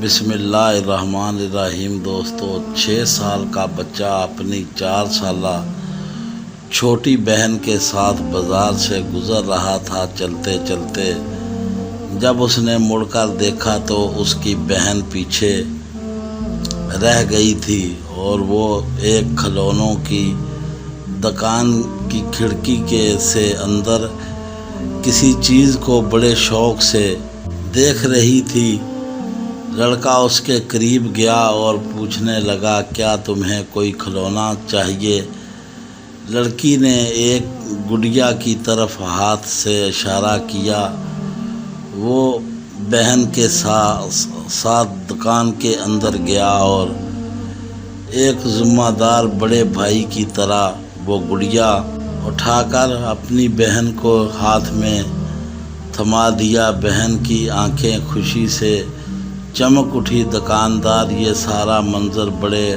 बिस्मिल्लाहिर्रहमानिर्रहीम। दोस्तों, 6 साल का बच्चा अपनी 4 साला छोटी बहन के साथ बाज़ार से गुज़र रहा था। चलते चलते जब उसने मुड़कर देखा तो उसकी बहन पीछे रह गई थी और वो एक खिलौनों की दुकान की खिड़की से अंदर किसी चीज़ को बड़े शौक़ से देख रही थी। लड़का उसके करीब गया और पूछने लगा, क्या तुम्हें कोई खिलौना चाहिए? लड़की ने एक गुड़िया की तरफ हाथ से इशारा किया। वो बहन के साथ दुकान के अंदर गया और एक ज़िम्मेदार बड़े भाई की तरह वो गुड़िया उठाकर अपनी बहन को हाथ में थमा दिया। बहन की आंखें खुशी से चमक उठी। दुकानदार ये सारा मंज़र बड़े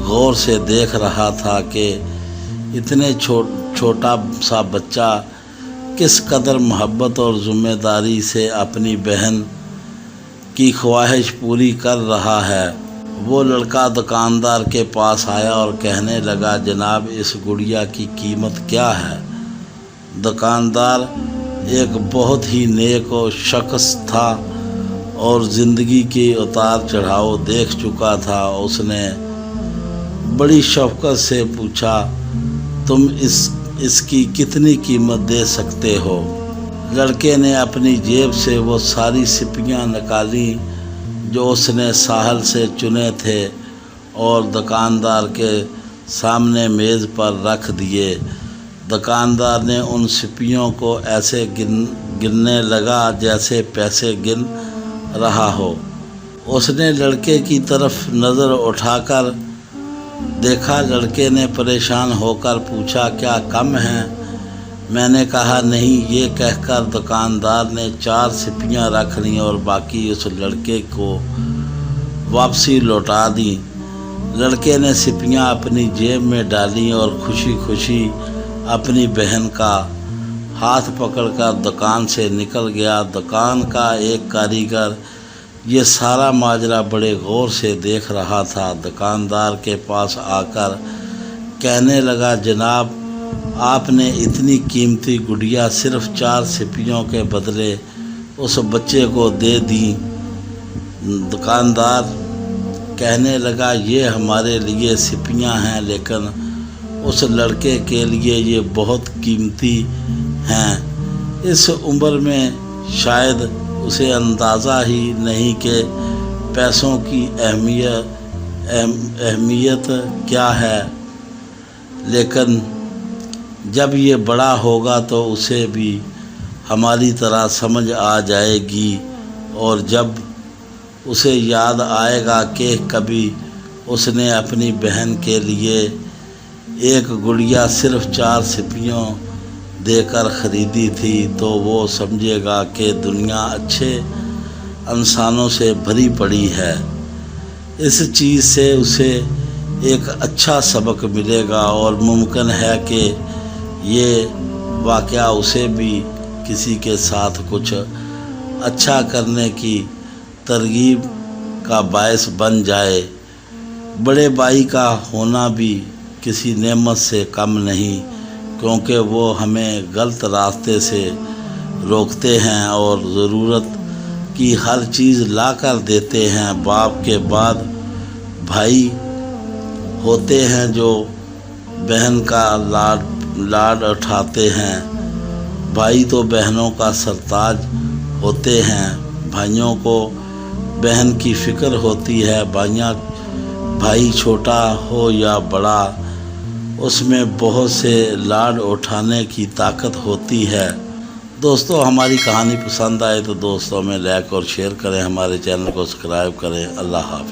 गौर से देख रहा था कि इतने छोटा सा बच्चा किस कदर मोहब्बत और ज़िम्मेदारी से अपनी बहन की ख्वाहिश पूरी कर रहा है। वो लड़का दुकानदार के पास आया और कहने लगा, जनाब, इस गुड़िया की कीमत क्या है? दुकानदार एक बहुत ही नेक और शख्स था और ज़िंदगी के उतार चढ़ाव देख चुका था। उसने बड़ी शफ़क़त से पूछा, तुम इसकी कितनी कीमत दे सकते हो? लड़के ने अपनी जेब से वो सारी सिपियाँ निकाली जो उसने साहल से चुने थे और दुकानदार के सामने मेज़ पर रख दिए। दुकानदार ने उन सिपियों को ऐसे गिनने लगा जैसे पैसे गिन रहा हो। उसने लड़के की तरफ नज़र उठाकर देखा। लड़के ने परेशान होकर पूछा, क्या कम है? मैंने कहा, नहीं। ये कहकर दुकानदार ने 4 सिपियाँ रख लीं और बाकी उस लड़के को वापसी लौटा दी। लड़के ने सिपियाँ अपनी जेब में डाली और खुशी खुशी अपनी बहन का हाथ पकड़कर दुकान से निकल गया। दुकान का एक कारीगर ये सारा माजरा बड़े गौर से देख रहा था। दुकानदार के पास आकर कहने लगा, जनाब, आपने इतनी कीमती गुड़िया सिर्फ़ 4 सिपियों के बदले उस बच्चे को दे दी। दुकानदार कहने लगा, ये हमारे लिए सिपियाँ हैं, लेकिन उस लड़के के लिए ये बहुत कीमती हैं। इस उम्र में शायद उसे अंदाज़ा ही नहीं कि पैसों की अहमियत क्या है, लेकिन जब ये बड़ा होगा तो उसे भी हमारी तरह समझ आ जाएगी और जब उसे याद आएगा कि कभी उसने अपनी बहन के लिए एक गुड़िया सिर्फ़ 4 सिपियों देकर ख़रीदी थी, तो वो समझेगा कि दुनिया अच्छे इंसानों से भरी पड़ी है। इस चीज़ से उसे एक अच्छा सबक मिलेगा और मुमकिन है कि ये वाक़या उसे भी किसी के साथ कुछ अच्छा करने की तरगीब का बायस बन जाए। बड़े भाई का होना भी किसी नेमत से कम नहीं, क्योंकि वो हमें गलत रास्ते से रोकते हैं और ज़रूरत की हर चीज़ ला कर देते हैं। बाप के बाद भाई होते हैं जो बहन का लाड उठाते हैं। भाई तो बहनों का सरताज होते हैं। भाइयों को बहन की फ़िक्र होती है। भाई छोटा हो या बड़ा, उसमें बहुत से लाड उठाने की ताकत होती है। दोस्तों, हमारी कहानी पसंद आए तो दोस्तों में लाइक और शेयर करें, हमारे चैनल को सब्सक्राइब करें। अल्लाह हाफ़िज़।